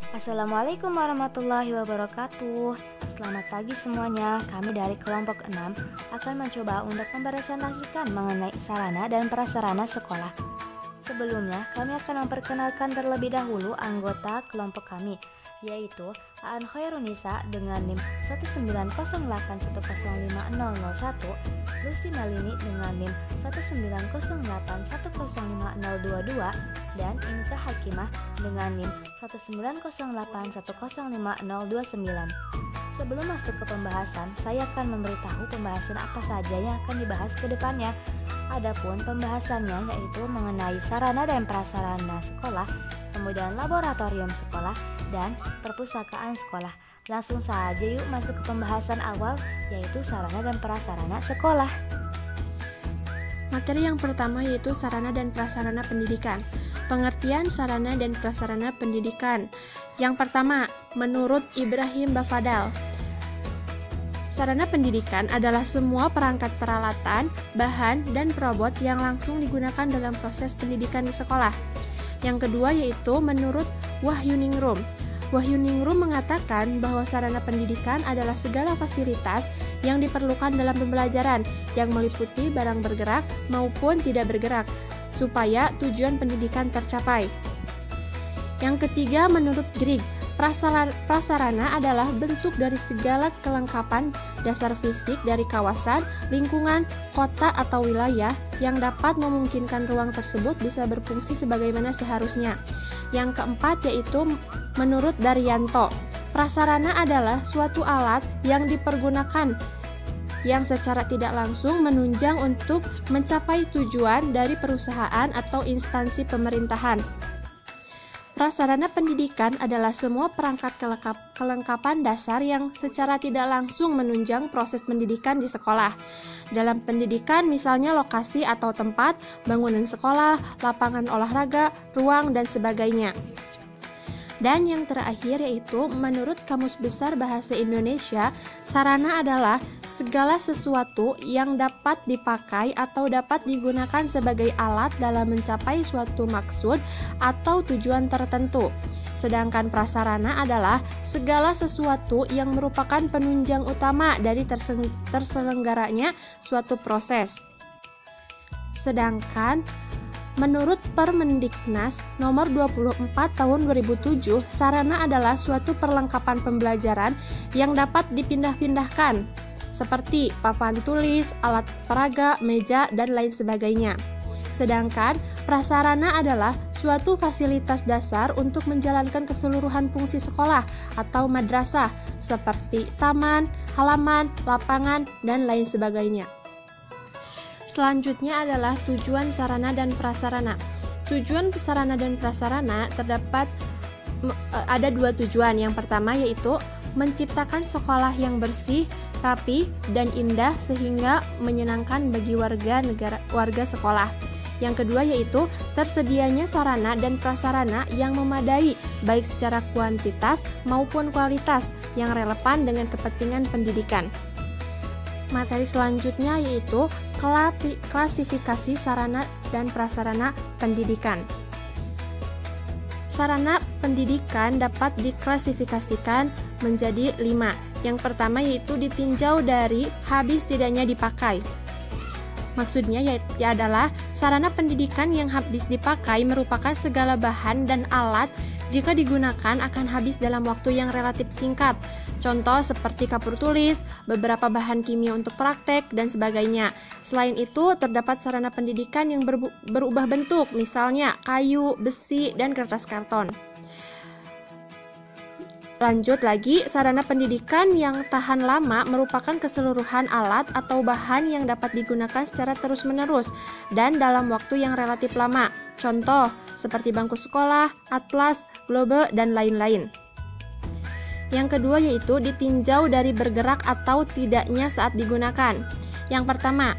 Assalamualaikum warahmatullahi wabarakatuh. Selamat pagi semuanya. Kami dari kelompok 6 akan mencoba untuk mempresentasikan mengenai sarana dan prasarana sekolah. Sebelumnya, kami akan memperkenalkan terlebih dahulu anggota kelompok kami, yaitu Aan Khairunisa dengan NIM 19081050001, Lucy Malini dengan NIM 19081050022, dan Inka Hakimah dengan NIM 19081050029. Sebelum masuk ke pembahasan, saya akan memberitahu pembahasan apa saja yang akan dibahas ke depannya. Adapun pembahasannya yaitu mengenai sarana dan prasarana sekolah, kemudian laboratorium sekolah, dan perpustakaan sekolah. Langsung saja yuk masuk ke pembahasan awal, yaitu sarana dan prasarana sekolah. Materi yang pertama yaitu sarana dan prasarana pendidikan. Pengertian sarana dan prasarana pendidikan. Yang pertama, menurut Ibrahim Bafadal, sarana pendidikan adalah semua perangkat peralatan, bahan, dan perabot yang langsung digunakan dalam proses pendidikan di sekolah. Yang kedua yaitu menurut Wahyuningrum. Wahyuningrum mengatakan bahwa sarana pendidikan adalah segala fasilitas yang diperlukan dalam pembelajaran yang meliputi barang bergerak maupun tidak bergerak, supaya tujuan pendidikan tercapai. Yang ketiga menurut Grieg, prasarana adalah bentuk dari segala kelengkapan dasar fisik dari kawasan, lingkungan, kota atau wilayah yang dapat memungkinkan ruang tersebut bisa berfungsi sebagaimana seharusnya. Yang keempat yaitu menurut Daryanto, prasarana adalah suatu alat yang dipergunakan yang secara tidak langsung menunjang untuk mencapai tujuan dari perusahaan atau instansi pemerintahan. Prasarana pendidikan adalah semua perangkat kelengkapan dasar yang secara tidak langsung menunjang proses pendidikan di sekolah. Dalam pendidikan misalnya lokasi atau tempat, bangunan sekolah, lapangan olahraga, ruang, dan sebagainya. Dan yang terakhir yaitu menurut Kamus Besar Bahasa Indonesia, sarana adalah segala sesuatu yang dapat dipakai atau dapat digunakan sebagai alat dalam mencapai suatu maksud atau tujuan tertentu. Sedangkan prasarana adalah segala sesuatu yang merupakan penunjang utama dari terselenggaranya suatu proses. Sedangkan menurut Permendiknas nomor 24 tahun 2007, sarana adalah suatu perlengkapan pembelajaran yang dapat dipindah-pindahkan seperti papan tulis, alat peraga, meja, dan lain sebagainya. Sedangkan prasarana adalah suatu fasilitas dasar untuk menjalankan keseluruhan fungsi sekolah atau madrasah seperti taman, halaman, lapangan, dan lain sebagainya. Selanjutnya adalah tujuan sarana dan prasarana. Tujuan sarana dan prasarana ada dua tujuan. Yang pertama yaitu menciptakan sekolah yang bersih, rapi, dan indah sehingga menyenangkan bagi warga sekolah. Yang kedua yaitu tersedianya sarana dan prasarana yang memadai baik secara kuantitas maupun kualitas yang relevan dengan kepentingan pendidikan. Materi selanjutnya yaitu klasifikasi sarana dan prasarana pendidikan. Sarana pendidikan dapat diklasifikasikan menjadi 5. Yang pertama yaitu ditinjau dari habis tidaknya dipakai. Maksudnya adalah sarana pendidikan yang habis dipakai merupakan segala bahan dan alat jika digunakan akan habis dalam waktu yang relatif singkat. Contoh seperti kapur tulis, beberapa bahan kimia untuk praktek, dan sebagainya. Selain itu, terdapat sarana pendidikan yang berubah bentuk, misalnya kayu, besi, dan kertas karton. Lanjut lagi, sarana pendidikan yang tahan lama merupakan keseluruhan alat atau bahan yang dapat digunakan secara terus-menerus dan dalam waktu yang relatif lama. Contoh, seperti bangku sekolah, atlas, globe, dan lain-lain. Yang kedua yaitu ditinjau dari bergerak atau tidaknya saat digunakan. Yang pertama,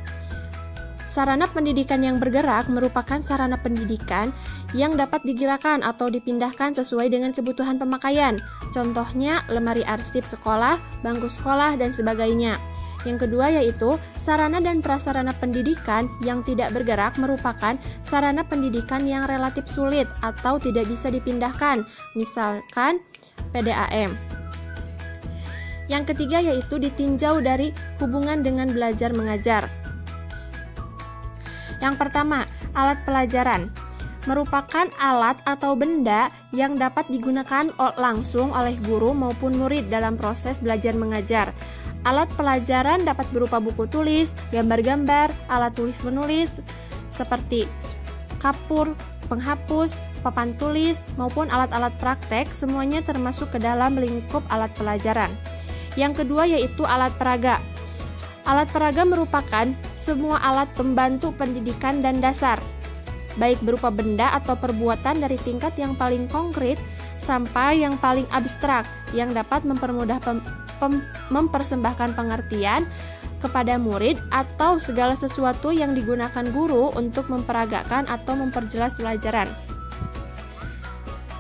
sarana pendidikan yang bergerak merupakan sarana pendidikan yang dapat digerakkan atau dipindahkan sesuai dengan kebutuhan pemakaian. Contohnya lemari arsip sekolah, bangku sekolah, dan sebagainya. Yang kedua yaitu sarana dan prasarana pendidikan yang tidak bergerak merupakan sarana pendidikan yang relatif sulit atau tidak bisa dipindahkan, misalkan PDAM. Yang ketiga yaitu ditinjau dari hubungan dengan belajar mengajar. Yang pertama, alat pelajaran merupakan alat atau benda yang dapat digunakan langsung oleh guru maupun murid dalam proses belajar mengajar. Alat pelajaran dapat berupa buku tulis, gambar-gambar, alat tulis menulis seperti kapur, penghapus, papan tulis, maupun alat-alat praktek, semuanya termasuk ke dalam lingkup alat pelajaran. Yang kedua yaitu alat peraga. Alat peraga merupakan semua alat pembantu pendidikan dan dasar, baik berupa benda atau perbuatan dari tingkat yang paling konkret sampai yang paling abstrak, yang dapat mempermudah mempersembahkan pengertian kepada murid atau segala sesuatu yang digunakan guru untuk memperagakan atau memperjelas pelajaran.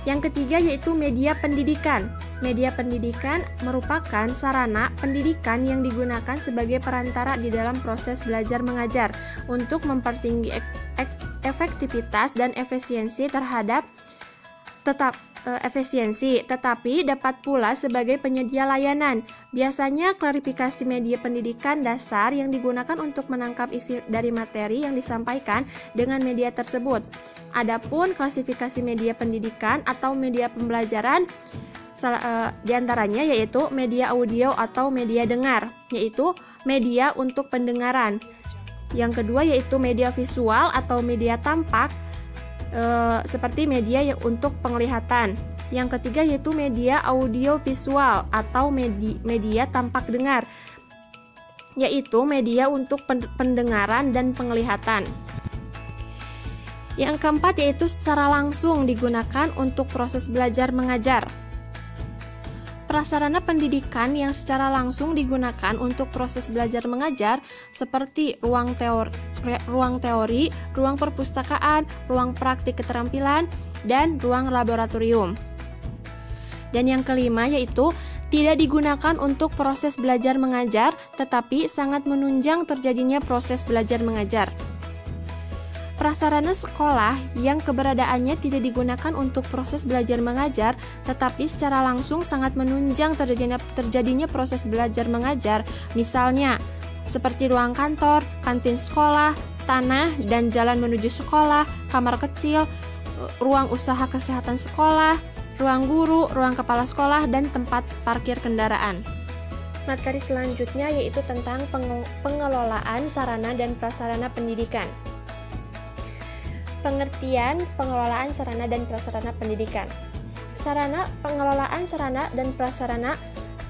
Yang ketiga yaitu media pendidikan. Media pendidikan merupakan sarana pendidikan yang digunakan sebagai perantara di dalam proses belajar mengajar untuk mempertinggi efektivitas dan efisiensi tetapi dapat pula sebagai penyedia layanan. Biasanya klarifikasi media pendidikan dasar yang digunakan untuk menangkap isi dari materi yang disampaikan dengan media tersebut. Adapun klasifikasi media pendidikan atau media pembelajaran diantaranya yaitu media audio atau media dengar, yaitu media untuk pendengaran. Yang kedua yaitu media visual atau media tampak, seperti media untuk penglihatan. Yang ketiga yaitu media audio visual atau media tampak dengar, yaitu media untuk pendengaran dan penglihatan. Yang keempat yaitu secara langsung digunakan untuk proses belajar mengajar. Prasarana pendidikan yang secara langsung digunakan untuk proses belajar mengajar seperti ruang teori, ruang perpustakaan, ruang praktik keterampilan, dan ruang laboratorium. Dan yang kelima yaitu tidak digunakan untuk proses belajar mengajar, tetapi sangat menunjang terjadinya proses belajar mengajar. Prasarana sekolah yang keberadaannya tidak digunakan untuk proses belajar mengajar, tetapi secara langsung sangat menunjang terjadinya proses belajar mengajar, misalnya seperti ruang kantor, kantin sekolah, tanah dan jalan menuju sekolah, kamar kecil, ruang usaha kesehatan sekolah, ruang guru, ruang kepala sekolah, dan tempat parkir kendaraan. Materi selanjutnya yaitu tentang pengelolaan sarana dan prasarana pendidikan. Pengertian pengelolaan sarana dan prasarana pendidikan. Pengelolaan sarana dan prasarana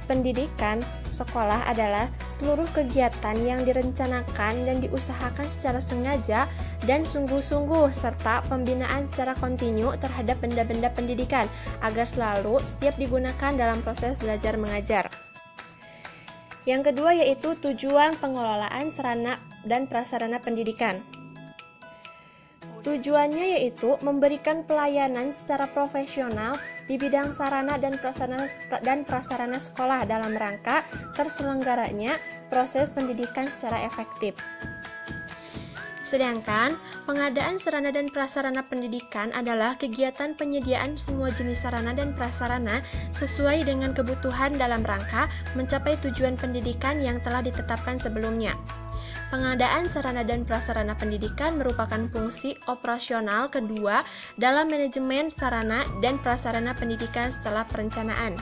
pendidikan sekolah adalah seluruh kegiatan yang direncanakan dan diusahakan secara sengaja dan sungguh-sungguh serta pembinaan secara kontinu terhadap benda-benda pendidikan agar selalu siap digunakan dalam proses belajar mengajar. Yang kedua yaitu tujuan pengelolaan sarana dan prasarana pendidikan. Tujuannya yaitu memberikan pelayanan secara profesional di bidang sarana dan prasarana sekolah dalam rangka terselenggaranya proses pendidikan secara efektif. Sedangkan pengadaan sarana dan prasarana pendidikan adalah kegiatan penyediaan semua jenis sarana dan prasarana sesuai dengan kebutuhan dalam rangka mencapai tujuan pendidikan yang telah ditetapkan sebelumnya. Pengadaan sarana dan prasarana pendidikan merupakan fungsi operasional kedua dalam manajemen sarana dan prasarana pendidikan setelah perencanaan.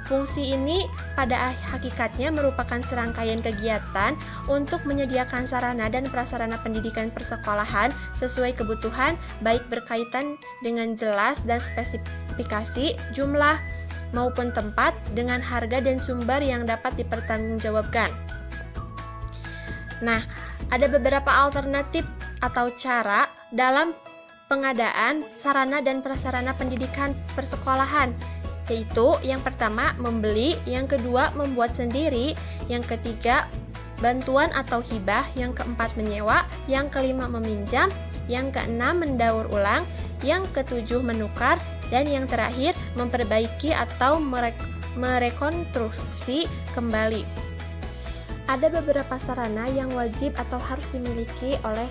Fungsi ini pada hakikatnya merupakan serangkaian kegiatan untuk menyediakan sarana dan prasarana pendidikan persekolahan sesuai kebutuhan, baik berkaitan dengan jelas dan spesifikasi, jumlah, maupun tempat, dengan harga dan sumber yang dapat dipertanggungjawabkan. Nah, ada beberapa alternatif atau cara dalam pengadaan sarana dan prasarana pendidikan persekolahan, yaitu yang pertama membeli, yang kedua membuat sendiri, yang ketiga bantuan atau hibah, yang keempat menyewa, yang kelima meminjam, yang keenam mendaur ulang, yang ketujuh menukar, dan yang terakhir memperbaiki atau merekonstruksi kembali. Ada beberapa sarana yang wajib atau harus dimiliki oleh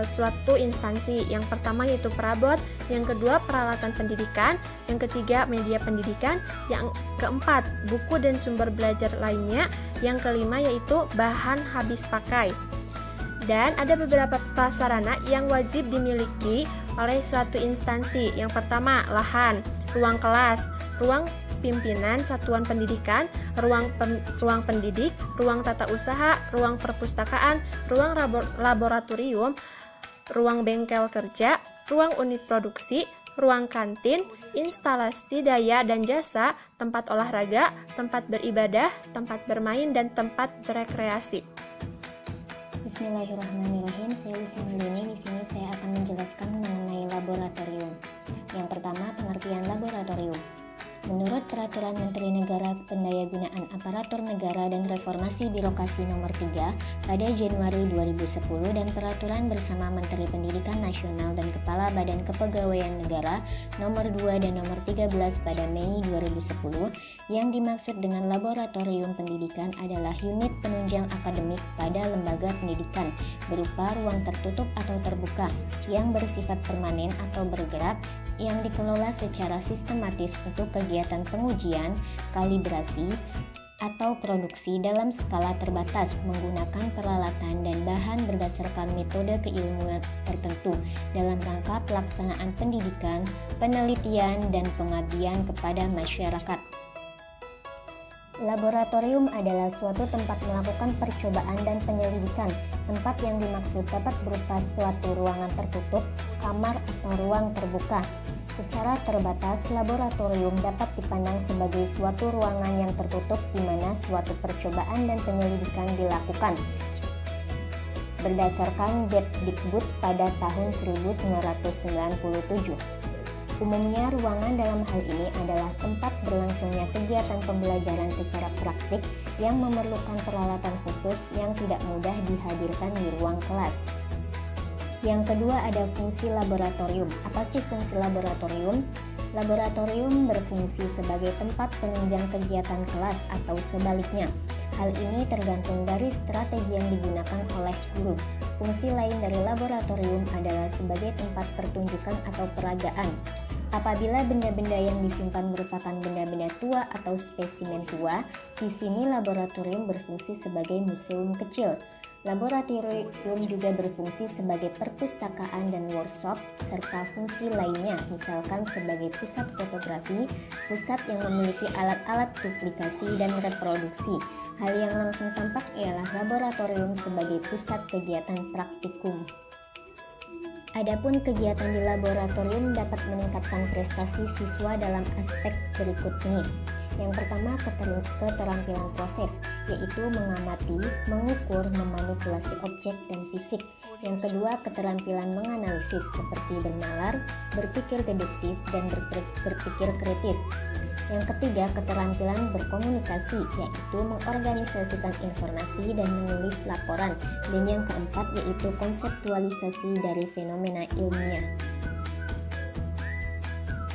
suatu instansi. Yang pertama yaitu perabot, yang kedua peralatan pendidikan, yang ketiga media pendidikan, yang keempat buku dan sumber belajar lainnya, yang kelima yaitu bahan habis pakai. Dan ada beberapa prasarana yang wajib dimiliki oleh suatu instansi. Yang pertama lahan, ruang kelas, ruang pimpinan satuan pendidikan, ruang pendidik, ruang tata usaha, ruang perpustakaan, ruang laboratorium, ruang bengkel kerja, ruang unit produksi, ruang kantin, instalasi daya dan jasa, tempat olahraga, tempat beribadah, tempat bermain, dan tempat berekreasi. Bismillahirrahmanirrahim. Saya Lucy Melini. Di sini saya akan menjelaskan mengenai laboratorium. Yang pertama, pengertian laboratorium. Menurut Peraturan Menteri Negara Pendayagunaan Aparatur Negara dan Reformasi Birokrasi Nomor 3 pada Januari 2010 dan Peraturan bersama Menteri Pendidikan Nasional dan Kepala Badan Kepegawaian Negara Nomor 2 dan Nomor 13 pada Mei 2010, yang dimaksud dengan laboratorium pendidikan adalah unit penunjang akademik pada lembaga pendidikan berupa ruang tertutup atau terbuka yang bersifat permanen atau bergerak, yang dikelola secara sistematis untuk kegiatan pengujian, kalibrasi, atau produksi dalam skala terbatas menggunakan peralatan dan bahan berdasarkan metode keilmuan tertentu dalam rangka pelaksanaan pendidikan, penelitian, dan pengabdian kepada masyarakat. Laboratorium adalah suatu tempat melakukan percobaan dan penyelidikan. Tempat yang dimaksud dapat berupa suatu ruangan tertutup, kamar, atau ruang terbuka. Secara terbatas, laboratorium dapat dipandang sebagai suatu ruangan yang tertutup di mana suatu percobaan dan penyelidikan dilakukan. Berdasarkan Depdikbud pada tahun 1997. Umumnya, ruangan dalam hal ini adalah tempat berlangsungnya kegiatan pembelajaran secara praktik yang memerlukan peralatan khusus yang tidak mudah dihadirkan di ruang kelas. Yang kedua, ada fungsi laboratorium. Apa sih fungsi laboratorium? Laboratorium berfungsi sebagai tempat penunjang kegiatan kelas atau sebaliknya. Hal ini tergantung dari strategi yang digunakan oleh guru. Fungsi lain dari laboratorium adalah sebagai tempat pertunjukan atau peragaan. Apabila benda-benda yang disimpan merupakan benda-benda tua atau spesimen tua, di sini laboratorium berfungsi sebagai museum kecil. Laboratorium juga berfungsi sebagai perpustakaan dan workshop, serta fungsi lainnya, misalkan sebagai pusat fotografi, pusat yang memiliki alat-alat duplikasi dan reproduksi. Hal yang langsung tampak ialah laboratorium sebagai pusat kegiatan praktikum. Adapun kegiatan di laboratorium dapat meningkatkan prestasi siswa dalam aspek berikut ini. Yang pertama, keterampilan proses, yaitu mengamati, mengukur, memanipulasi objek dan fisik. Yang kedua, keterampilan menganalisis, seperti bernalar, berpikir deduktif, dan berpikir kritis. Yang ketiga, keterampilan berkomunikasi, yaitu mengorganisasikan informasi dan menulis laporan. Dan yang keempat, yaitu konseptualisasi dari fenomena ilmiah.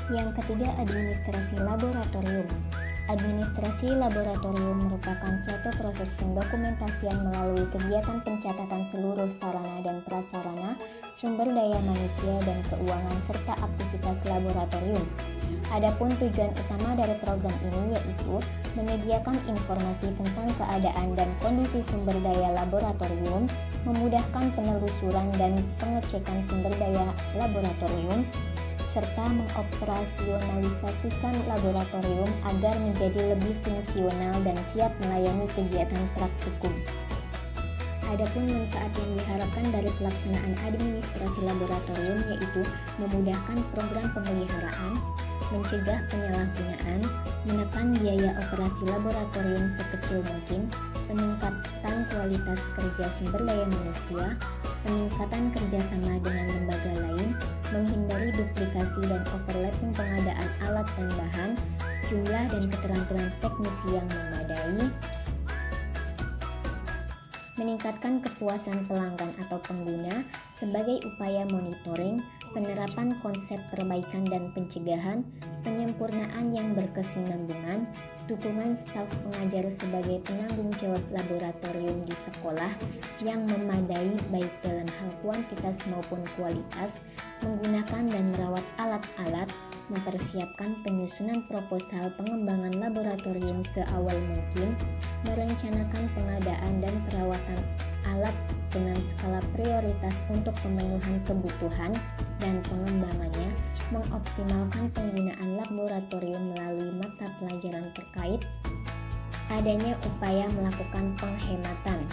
Yang ketiga, administrasi laboratorium. Administrasi laboratorium merupakan suatu proses pendokumentasian melalui kegiatan pencatatan seluruh sarana dan prasarana, sumber daya manusia dan keuangan, serta aktivitas laboratorium. Adapun tujuan utama dari program ini yaitu menyediakan informasi tentang keadaan dan kondisi sumber daya laboratorium, memudahkan penelusuran dan pengecekan sumber daya laboratorium, serta mengoperasionalisasikan laboratorium agar menjadi lebih fungsional dan siap melayani kegiatan praktikum. Adapun manfaat yang diharapkan dari pelaksanaan administrasi laboratorium yaitu memudahkan program pemeliharaan, mencegah penyalahgunaan, menekan biaya operasi laboratorium sekecil mungkin, peningkatan kualitas kerja sumber daya manusia, peningkatan kerjasama dengan lembaga lain, menghindari duplikasi dan overlapping pengadaan alat dan bahan, jumlah dan keterampilan teknisi yang memadai, meningkatkan kepuasan pelanggan atau pengguna, sebagai upaya monitoring, penerapan konsep perbaikan dan pencegahan, penyempurnaan yang berkesinambungan, dukungan staf pengajar sebagai penanggung jawab laboratorium di sekolah yang memadai baik dalam hal kuantitas maupun kualitas, menggunakan dan merawat alat-alat, mempersiapkan penyusunan proposal pengembangan laboratorium seawal mungkin, merencanakan pengadaan dan perawatan alat dengan skala prioritas untuk pemenuhan kebutuhan dan pengembangannya, mengoptimalkan penggunaan laboratorium melalui mata pelajaran terkait, adanya upaya melakukan penghematan.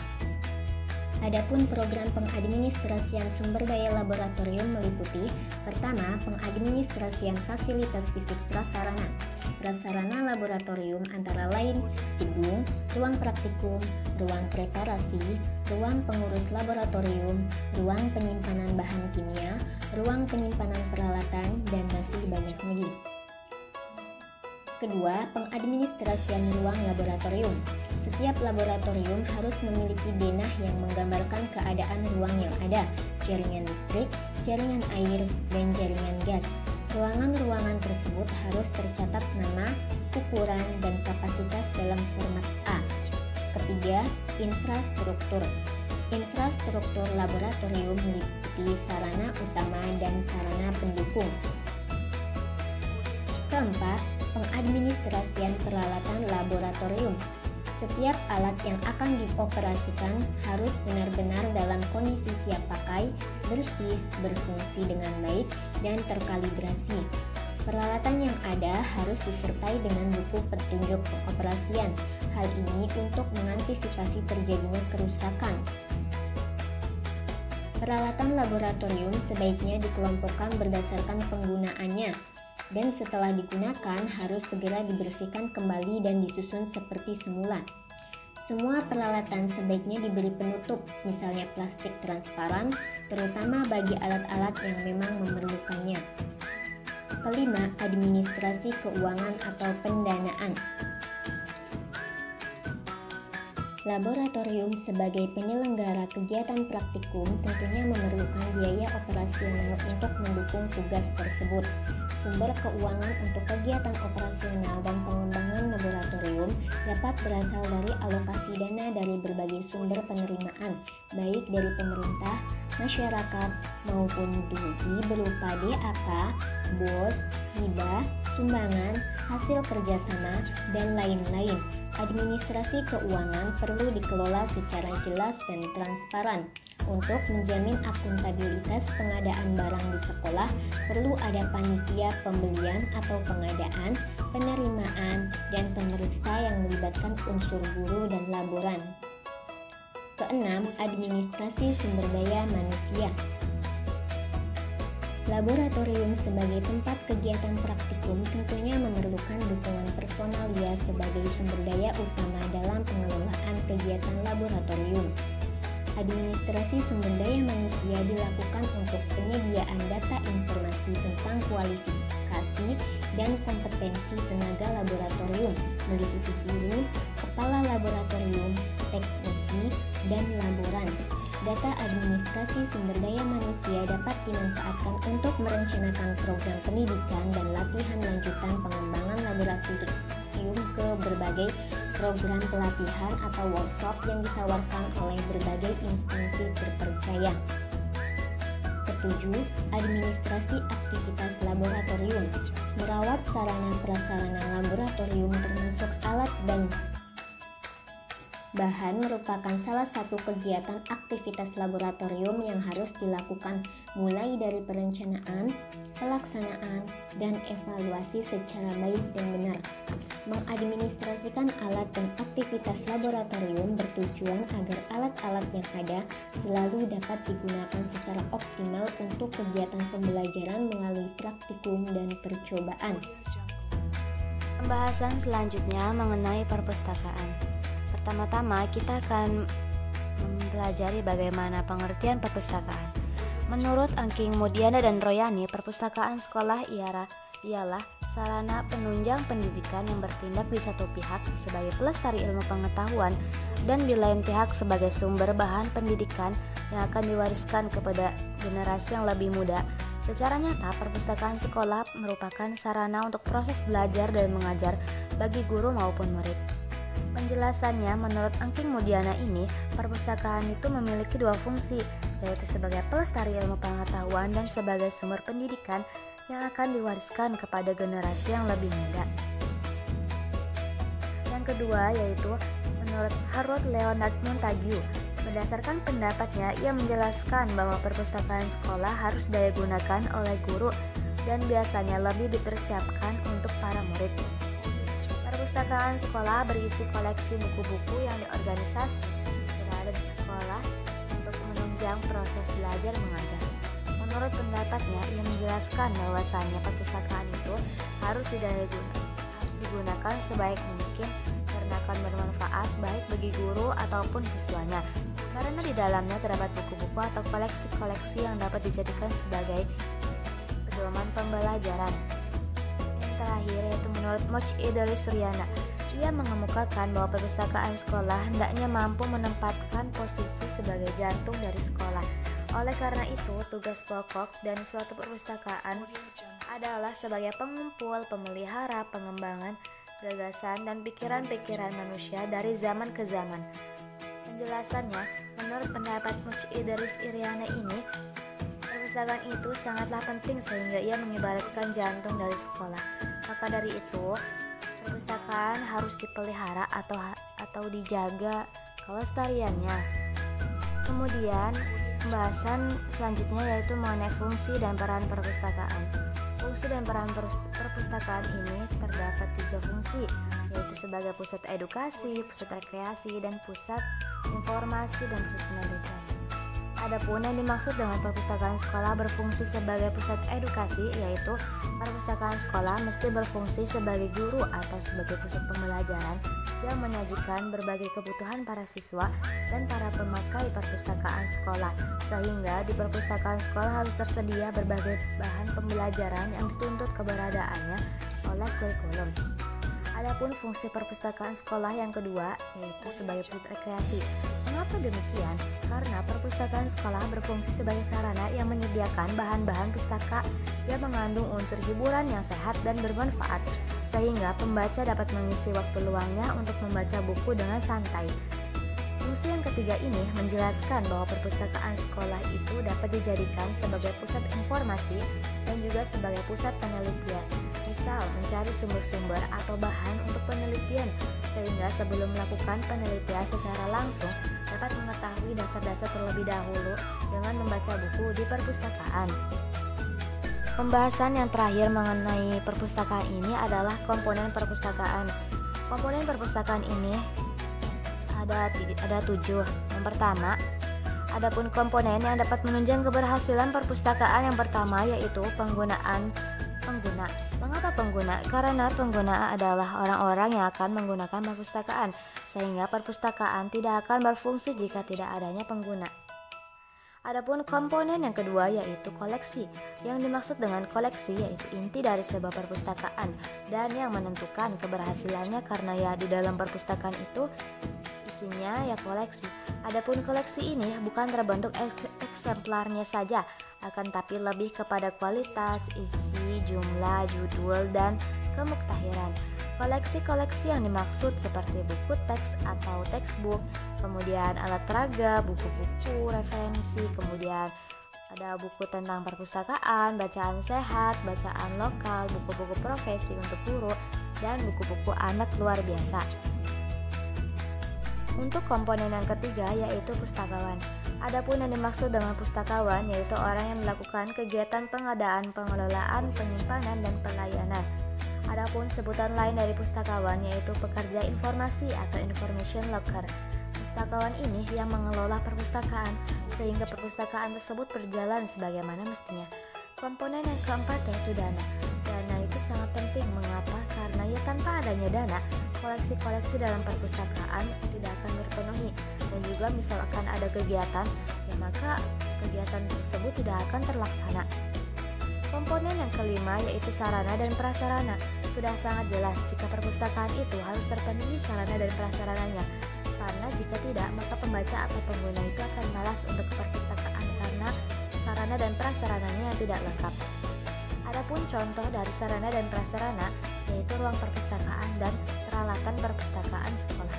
Adapun program pengadministrasian sumber daya laboratorium meliputi: pertama, pengadministrasian fasilitas fisik prasarana. Prasarana laboratorium antara lain gedung, ruang praktikum, ruang preparasi, ruang pengurus laboratorium, ruang penyimpanan bahan kimia, ruang penyimpanan peralatan, dan masih banyak lagi. Kedua, pengadministrasian ruang laboratorium. Setiap laboratorium harus memiliki denah yang menggambarkan keadaan ruang yang ada, jaringan listrik, jaringan air, dan jaringan gas. Ruangan-ruangan tersebut harus tercatat nama, ukuran, dan kapasitas dalam format A. Ketiga, infrastruktur. Infrastruktur laboratorium meliputi sarana utama dan sarana pendukung. Keempat, pengadministrasian peralatan laboratorium. Setiap alat yang akan dioperasikan harus benar-benar dalam kondisi siap pakai, bersih, berfungsi dengan baik, dan terkalibrasi. Peralatan yang ada harus disertai dengan buku petunjuk pengoperasian. Hal ini untuk mengantisipasi terjadinya kerusakan. Peralatan laboratorium sebaiknya dikelompokkan berdasarkan penggunaannya, dan setelah digunakan harus segera dibersihkan kembali dan disusun seperti semula. Semua peralatan sebaiknya diberi penutup, misalnya plastik transparan, terutama bagi alat-alat yang memang memerlukannya. Kelima, administrasi keuangan atau pendanaan. Laboratorium sebagai penyelenggara kegiatan praktikum tentunya memerlukan biaya operasional untuk mendukung tugas tersebut. Sumber keuangan untuk kegiatan operasional dan pengembangan laboratorium dapat berasal dari alokasi dana dari berbagai sumber penerimaan, baik dari pemerintah, masyarakat, maupun DUI berupa DAK, BOS, hibah, sumbangan, hasil kerjasama, dan lain-lain. Administrasi keuangan perlu dikelola secara jelas dan transparan. Untuk menjamin akuntabilitas pengadaan barang di sekolah, perlu ada panitia pembelian atau pengadaan, penerimaan, dan pemeriksa yang melibatkan unsur guru dan laboran. Keenam, administrasi sumber daya manusia. Laboratorium sebagai tempat kegiatan praktikum tentunya memerlukan dukungan personalia sebagai sumber daya utama dalam pengelolaan kegiatan laboratorium. Administrasi sumber daya manusia dilakukan untuk penyediaan data informasi tentang kualifikasi dan kompetensi tenaga laboratorium, meliputi guru, kepala laboratorium, teknisi, dan laboran. Data administrasi sumber daya manusia dapat dimanfaatkan untuk merencanakan program pendidikan dan latihan lanjutan pengembangan laboratorium ke berbagai program pelatihan atau workshop yang ditawarkan oleh berbagai instansi terpercaya. Ketujuh, administrasi aktivitas laboratorium. Merawat sarana prasarana laboratorium termasuk alat dan bahan merupakan salah satu kegiatan aktivitas laboratorium yang harus dilakukan mulai dari perencanaan, pelaksanaan, dan evaluasi secara baik dan benar. Mengadministrasikan alat dan aktivitas laboratorium bertujuan agar alat-alat yang ada selalu dapat digunakan secara optimal untuk kegiatan pembelajaran melalui praktikum dan percobaan. Pembahasan selanjutnya mengenai perpustakaan. Pertama-tama kita akan mempelajari bagaimana pengertian perpustakaan. Menurut Angking, Mudiana, dan Royani, perpustakaan sekolah ialah sarana penunjang pendidikan yang bertindak di satu pihak sebagai pelestari ilmu pengetahuan dan di lain pihak sebagai sumber bahan pendidikan yang akan diwariskan kepada generasi yang lebih muda. Secara nyata, perpustakaan sekolah merupakan sarana untuk proses belajar dan mengajar bagi guru maupun murid. Penjelasannya, menurut Angking Mudiana ini, perpustakaan itu memiliki dua fungsi, yaitu sebagai pelestari ilmu pengetahuan dan sebagai sumber pendidikan yang akan diwariskan kepada generasi yang lebih muda. Yang kedua yaitu menurut Harold Leonard Montague. Berdasarkan pendapatnya, ia menjelaskan bahwa perpustakaan sekolah harus daya gunakan oleh guru dan biasanya lebih dipersiapkan untuk para murid. Perpustakaan sekolah berisi koleksi buku-buku yang diorganisasi berada di sekolah untuk menunjang proses belajar mengajar. Menurut pendapatnya, ia menjelaskan bahwasannya perpustakaan itu harus digunakan sebaik mungkin karena akan bermanfaat baik bagi guru ataupun siswanya. Karena di dalamnya terdapat buku-buku atau koleksi-koleksi yang dapat dijadikan sebagai pedoman pembelajaran. Yang terakhir yaitu menurut Moch Idris Suryana. Ia mengemukakan bahwa perpustakaan sekolah hendaknya mampu menempatkan posisi sebagai jantung dari sekolah. Oleh karena itu, tugas pokok dan suatu perpustakaan adalah sebagai pengumpul, pemelihara, pengembangan, gagasan, dan pikiran-pikiran manusia dari zaman ke zaman. Penjelasannya, menurut pendapat Moch Idris Suryana ini, perpustakaan itu sangatlah penting sehingga ia mengibaratkan jantung dari sekolah. Maka dari itu, perpustakaan harus dipelihara atau dijaga kelestariannya. Kemudian, pembahasan selanjutnya yaitu mengenai fungsi dan peran perpustakaan. Fungsi dan peran perpustakaan ini terdapat 3 fungsi, yaitu sebagai pusat edukasi, pusat rekreasi, dan pusat informasi dan pusat penelitian. Adapun yang dimaksud dengan perpustakaan sekolah berfungsi sebagai pusat edukasi, yaitu perpustakaan sekolah mesti berfungsi sebagai guru atau sebagai pusat pembelajaran yang menyajikan berbagai kebutuhan para siswa dan para pemakai perpustakaan sekolah, sehingga di perpustakaan sekolah harus tersedia berbagai bahan pembelajaran yang dituntut keberadaannya oleh kurikulum. Adapun fungsi perpustakaan sekolah yang kedua yaitu sebagai pusat rekreasi. Mengapa demikian? Karena perpustakaan sekolah berfungsi sebagai sarana yang menyediakan bahan-bahan pustaka yang mengandung unsur hiburan yang sehat dan bermanfaat, sehingga pembaca dapat mengisi waktu luangnya untuk membaca buku dengan santai. Fungsi yang ketiga ini menjelaskan bahwa perpustakaan sekolah itu dapat dijadikan sebagai pusat informasi dan juga sebagai pusat penelitian. Misal mencari sumber-sumber atau bahan untuk penelitian, sehingga sebelum melakukan penelitian secara langsung dapat mengetahui dasar-dasar terlebih dahulu dengan membaca buku di perpustakaan. Pembahasan yang terakhir mengenai perpustakaan ini adalah komponen perpustakaan. Komponen perpustakaan ini ada 7. Yang pertama, adapun komponen yang dapat menunjang keberhasilan perpustakaan yang pertama yaitu pengguna. Mengapa pengguna? Karena pengguna adalah orang-orang yang akan menggunakan perpustakaan, sehingga perpustakaan tidak akan berfungsi jika tidak adanya pengguna. Adapun komponen yang kedua yaitu koleksi. Yang dimaksud dengan koleksi yaitu inti dari sebuah perpustakaan dan yang menentukan keberhasilannya karena ya di dalam perpustakaan itu isinya ya koleksi. Adapun koleksi ini bukan terbentuk eksemplarnya saja, akan tapi lebih kepada kualitas, isi, jumlah, judul, dan kemuktahiran. Koleksi-koleksi yang dimaksud seperti buku teks atau textbook, kemudian alat peraga, buku-buku referensi, kemudian ada buku tentang perpustakaan, bacaan sehat, bacaan lokal, buku-buku profesi untuk guru, dan buku-buku anak luar biasa. Untuk komponen yang ketiga yaitu pustakawan. Adapun yang dimaksud dengan pustakawan yaitu orang yang melakukan kegiatan pengadaan, pengelolaan, penyimpanan, dan pelayanan. Adapun sebutan lain dari pustakawan yaitu pekerja informasi atau information locker. Pustakawan ini yang mengelola perpustakaan sehingga perpustakaan tersebut berjalan sebagaimana mestinya. Komponen yang keempat yaitu dana. Dana itu sangat penting. Mengapa? Karena ya tanpa adanya dana, koleksi-koleksi dalam perpustakaan tidak akan terpenuhi, dan juga misalkan ada kegiatan, ya maka kegiatan tersebut tidak akan terlaksana. Komponen yang kelima yaitu sarana dan prasarana. Sudah sangat jelas jika perpustakaan itu harus terpenuhi sarana dan prasarananya. Karena jika tidak, maka pembaca atau pengguna itu akan malas untuk ke perpustakaan karena sarana dan prasarananya yang tidak lengkap. Adapun contoh dari sarana dan prasarana yaitu ruang perpustakaan dan peralatan perpustakaan sekolah.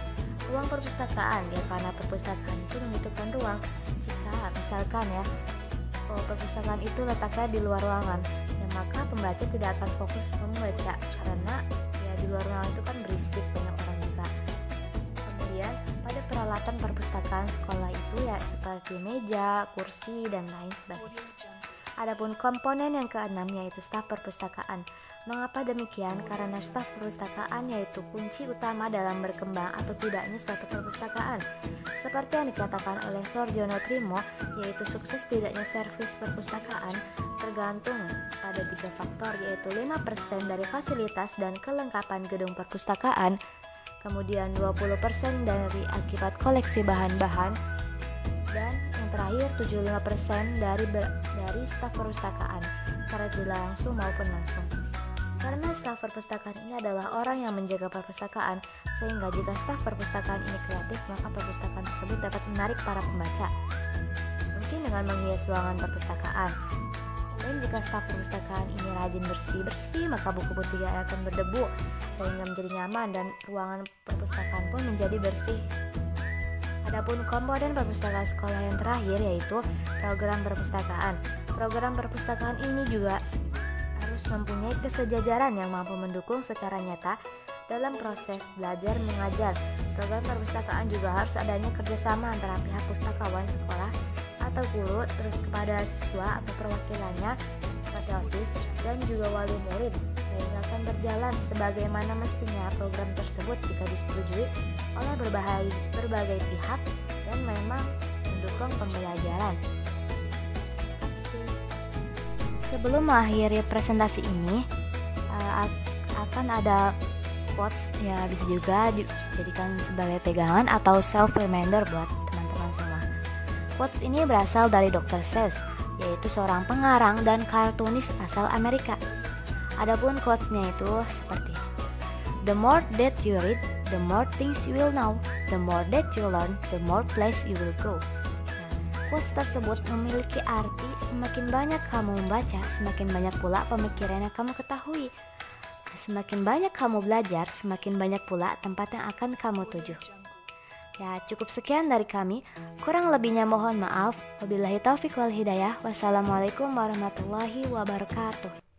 Ruang perpustakaan ya karena perpustakaan itu membutuhkan ruang. Jika misalkan ya perpustakaan itu letaknya di luar ruangan, ya maka pembaca tidak akan fokus membaca karena ya di luar ruangan itu kan berisik, banyak orang juga. Kemudian pada peralatan perpustakaan sekolah itu ya seperti meja, kursi, dan lain sebagainya. Adapun komponen yang keenam yaitu staf perpustakaan. Mengapa demikian? Karena staf perpustakaan yaitu kunci utama dalam berkembang atau tidaknya suatu perpustakaan. Seperti yang dikatakan oleh Sorjono Trimo, yaitu sukses tidaknya servis perpustakaan tergantung pada 3 faktor, yaitu 5% dari fasilitas dan kelengkapan gedung perpustakaan, kemudian 20% dari akibat koleksi bahan-bahan, dan yang terakhir 75% dari staf perpustakaan, secara tidak langsung maupun langsung. Karena staf perpustakaan ini adalah orang yang menjaga perpustakaan, sehingga jika staf perpustakaan ini kreatif, maka perpustakaan tersebut dapat menarik para pembaca. Mungkin dengan menghias ruangan perpustakaan. Dan jika staf perpustakaan ini rajin bersih-bersih, maka buku tidak akan berdebu, sehingga menjadi nyaman dan ruangan perpustakaan pun menjadi bersih. Adapun komponen perpustakaan sekolah yang terakhir yaitu program perpustakaan. Program perpustakaan ini juga harus mempunyai kesejajaran yang mampu mendukung secara nyata dalam proses belajar mengajar. Program perpustakaan juga harus adanya kerjasama antara pihak pustakawan sekolah atau guru terus kepada siswa atau perwakilannya seperti OSIS dan juga wali murid, sehingga akan berjalan sebagaimana mestinya program tersebut jika disetujui oleh berbagai pihak dan memang mendukung pembelajaran. Terima kasih. Sebelum mengakhiri presentasi ini akan ada quotes, ya bisa juga dijadikan sebagai pegangan atau self reminder buat teman-teman semua. Quotes ini berasal dari Dr. Seuss, yaitu seorang pengarang dan kartunis asal Amerika. Adapun quotesnya itu seperti ini. The more that you read, the more things you will know. The more that you learn, the more place you will go. Quotes tersebut memiliki arti semakin banyak kamu membaca, semakin banyak pula pemikiran yang kamu ketahui. Semakin banyak kamu belajar, semakin banyak pula tempat yang akan kamu tuju. Ya, cukup sekian dari kami. Kurang lebihnya mohon maaf. Wabillahi taufiq wal hidayah. Wassalamualaikum warahmatullahi wabarakatuh.